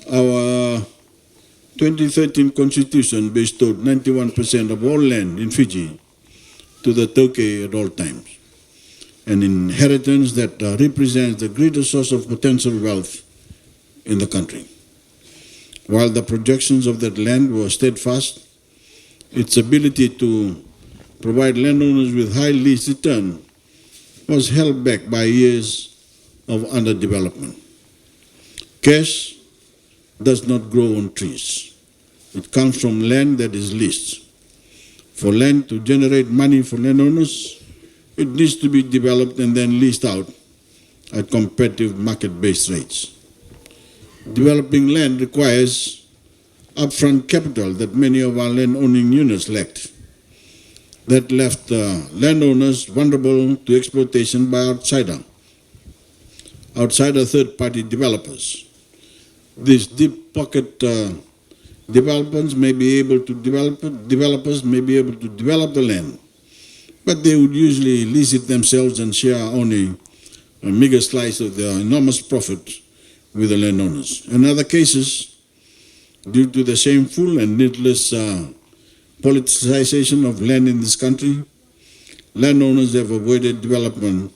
Our 2013 Constitution bestowed 91% of all land in Fiji to the Tauke at all times, an inheritance that represents the greatest source of potential wealth in the country. While the projections of that land were steadfast, its ability to provide landowners with high lease return was held back by years of underdevelopment. Cash does not grow on trees. It comes from land that is leased. For land to generate money for landowners, it needs to be developed and then leased out at competitive market-based rates. Developing land requires upfront capital that many of our land-owning units lacked. That left landowners vulnerable to exploitation by outsider third-party developers. These deep-pocket developers may be able to develop the land, but they would usually lease it themselves and share only a meager slice of the enormous profit with the landowners. In other cases, due to the shameful and needless politicization of land in this country, landowners have avoided development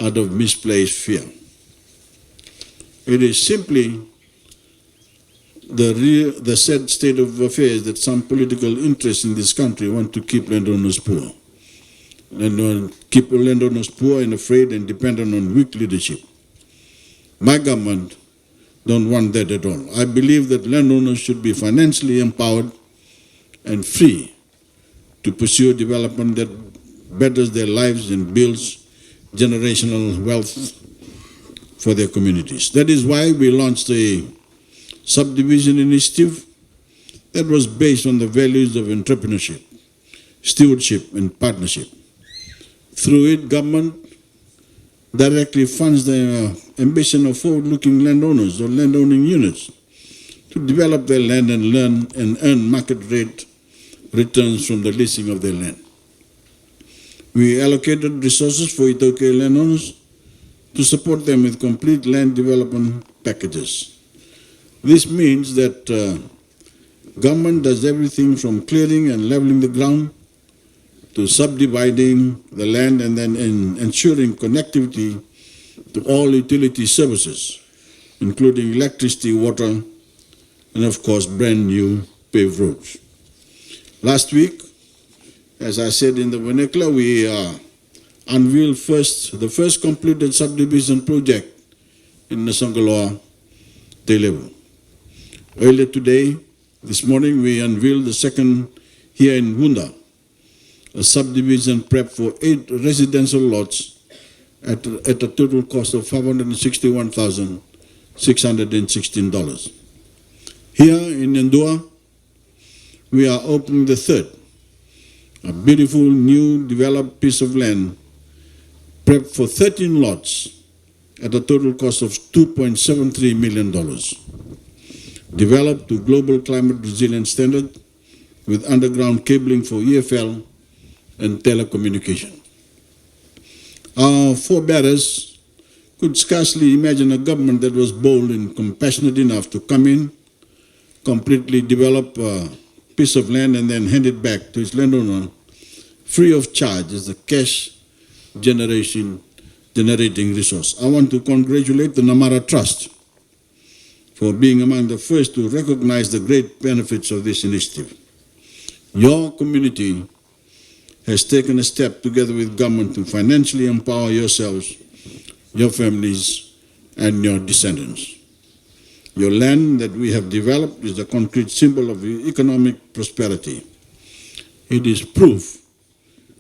out of misplaced fear. It is simply the sad state of affairs that some political interests in this country want to keep landowners poor. Keep landowners poor and afraid and dependent on weak leadership. My government don't want that at all. I believe that landowners should be financially empowered and free to pursue development that betters their lives and builds generational wealth for their communities. That is why we launched a Subdivision initiative that was based on the values of entrepreneurship, stewardship, and partnership. Through it, government directly funds the ambition of forward-looking landowners or landowning units to develop their land and learn and earn market rate returns from the leasing of their land. We allocated resources for Itoke landowners to support them with complete land development packages. This means that government does everything from clearing and leveling the ground to subdividing the land and then ensuring connectivity to all utility services, including electricity, water, and of course brand new paved roads. Last week, as I said in the vernacular, we unveiled the first completed subdivision project in Nasangaloa, Telebu. Earlier today, this morning, we unveiled the second here in Wunda, a subdivision prep for 8 residential lots at a total cost of $561,616. Here in Yadua, we are opening the third, a beautiful new developed piece of land prepped for 13 lots at a total cost of $2.73 million. Developed to global climate resilient standard with underground cabling for EFL and telecommunication. Our forebears could scarcely imagine a government that was bold and compassionate enough to come in, completely develop a piece of land and then hand it back to its landowner free of charge as a cash generating resource. I want to congratulate the Namara Trust for being among the first to recognize the great benefits of this initiative. Your community has taken a step together with government to financially empower yourselves, your families, and your descendants. Your land that we have developed is a concrete symbol of economic prosperity. It is proof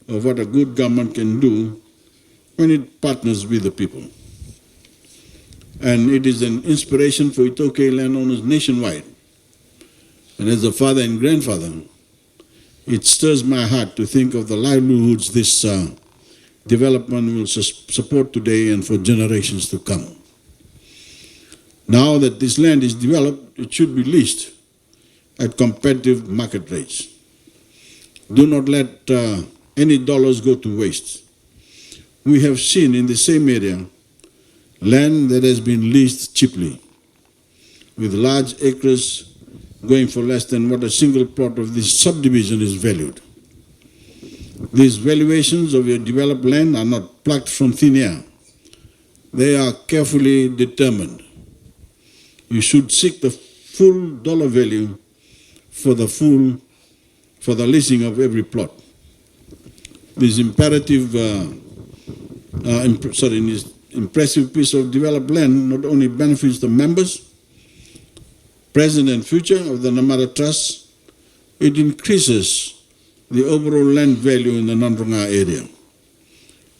of what a good government can do when it partners with the people. And it is an inspiration for Itoke landowners nationwide. And as a father and grandfather, It stirs my heart to think of the livelihoods this development will support today and for generations to come. Now that this land is developed, it should be leased at competitive market rates. Do not let any dollars go to waste. We have seen in the same area land that has been leased cheaply, with large acres going for less than what a single plot of this subdivision is valued. These valuations of your developed land are not plucked from thin air. They are carefully determined. You should seek the full dollar value for the leasing of every plot. This impressive piece of developed land not only benefits the members, present and future of the Namara Trust, it increases the overall land value in the Nadroga area.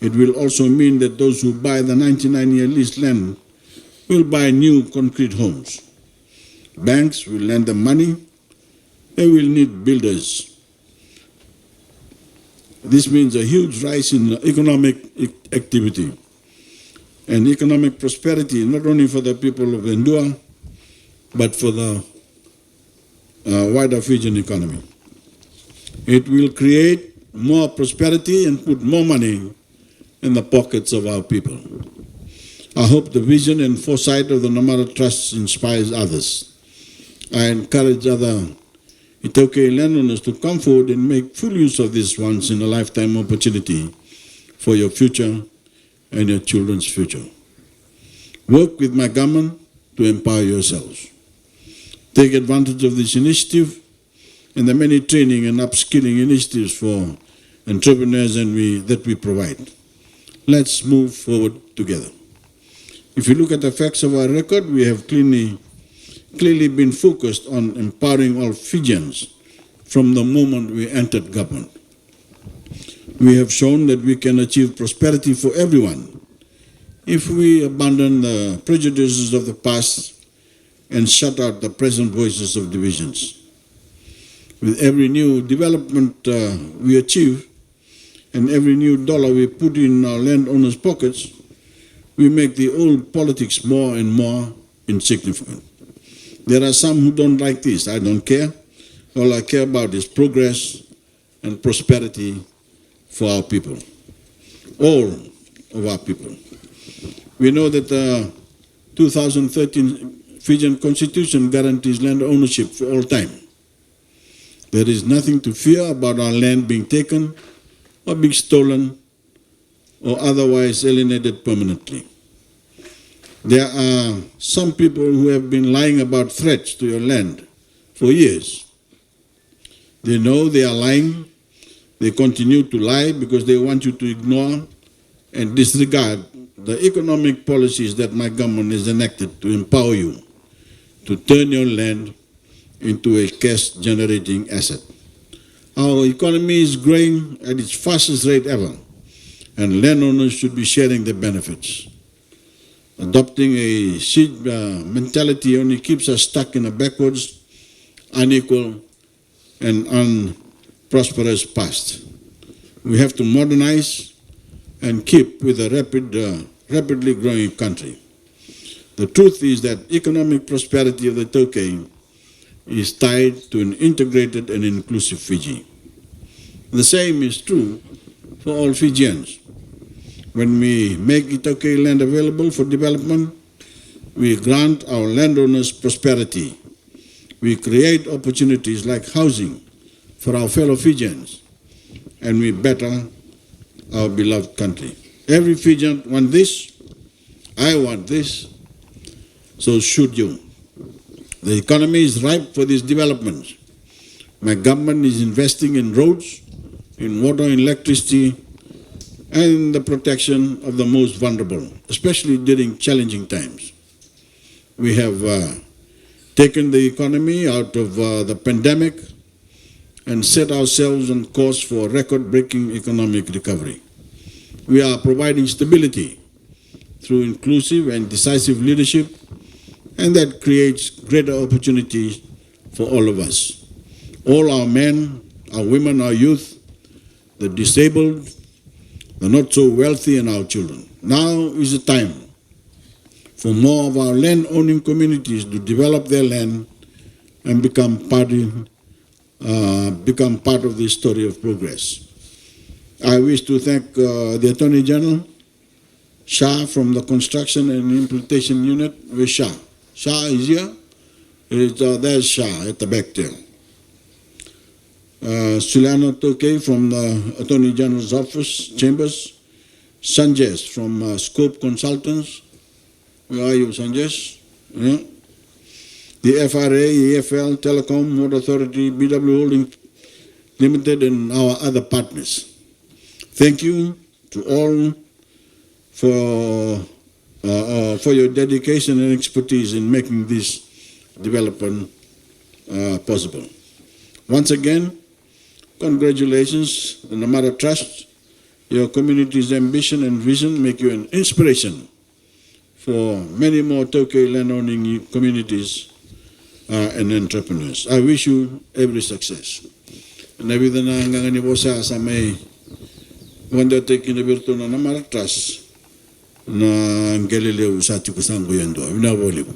It will also mean that those who buy the 99-year lease land will buy new concrete homes. Banks will lend them money. They will need builders. This means a huge rise in economic activity and economic prosperity, not only for the people of Yadua, but for the wider Fijian economy. It will create more prosperity and put more money in the pockets of our people. I hope the vision and foresight of the Namara Trust inspires others. I encourage other Itoke landowners to come forward and make full use of this once-in-a-lifetime opportunity for your future and your children's future. Work with my government to empower yourselves. Take advantage of this initiative and the many training and upskilling initiatives for entrepreneurs that we provide. Let's move forward together. If you look at the facts of our record, we have clearly been focused on empowering all Fijians from the moment we entered government. We have shown that we can achieve prosperity for everyone if we abandon the prejudices of the past and shut out the present voices of divisions. With every new development we achieve and every new dollar we put in our landowners' pockets, we make the old politics more and more insignificant. There are some who don't like this. I don't care. All I care about is progress and prosperity for our people, all of our people. We know that the 2013 Fijian Constitution guarantees land ownership for all time. There is nothing to fear about our land being taken or being stolen or otherwise alienated permanently. There are some people who have been lying about threats to your land for years. They know they are lying. They continue to lie because they want you to ignore and disregard the economic policies that my government has enacted to empower you to turn your land into a cash-generating asset. Our economy is growing at its fastest rate ever, and landowners should be sharing the benefits. Adopting a siege mentality only keeps us stuck in a backwards, unequal, and unprosperous past. We have to modernize and keep with a rapidly growing country. The truth is that economic prosperity of the Itoke is tied to an integrated and inclusive Fiji. The same is true for all Fijians. When we make Itoke land available for development, we grant our landowners prosperity. We create opportunities like housing for our fellow Fijians, and we better our beloved country. Every Fijian wants this, I want this, so should you. The economy is ripe for these developments. My government is investing in roads, in water and electricity, and the protection of the most vulnerable, especially during challenging times. We have taken the economy out of the pandemic and set ourselves on course for record-breaking economic recovery. We are providing stability through inclusive and decisive leadership, and that creates greater opportunities for all of us. All our men, our women, our youth, the disabled, the not so wealthy, and our children. Now is the time for more of our land-owning communities to develop their land and become part of the story of progress. I wish to thank the Attorney General, Shah from the Construction and Implementation Unit. With Shah. Shah is here. There's Shah at the back there. Suliana Toke from the Attorney General's Office, Chambers. Sanjesh from Scope Consultants. Where are you, Sanjesh? Yeah. The FRA, EFL, Telecom, Motor Authority, BW Holdings Limited, and our other partners. Thank you to all for your dedication and expertise in making this development possible. Once again, congratulations, the Namara Trust. Your community's ambition and vision make you an inspiration for many more Tokyo land-owning communities and entrepreneurs. I wish you every success. Nabida na nga ni bosa sa may wanda taking the virtue na Namara Trust na Galileo sa tikusan ko yan doon. Winaboli ko.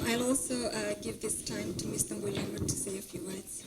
I'll also give this time to Mr. Nguyama to say a few words.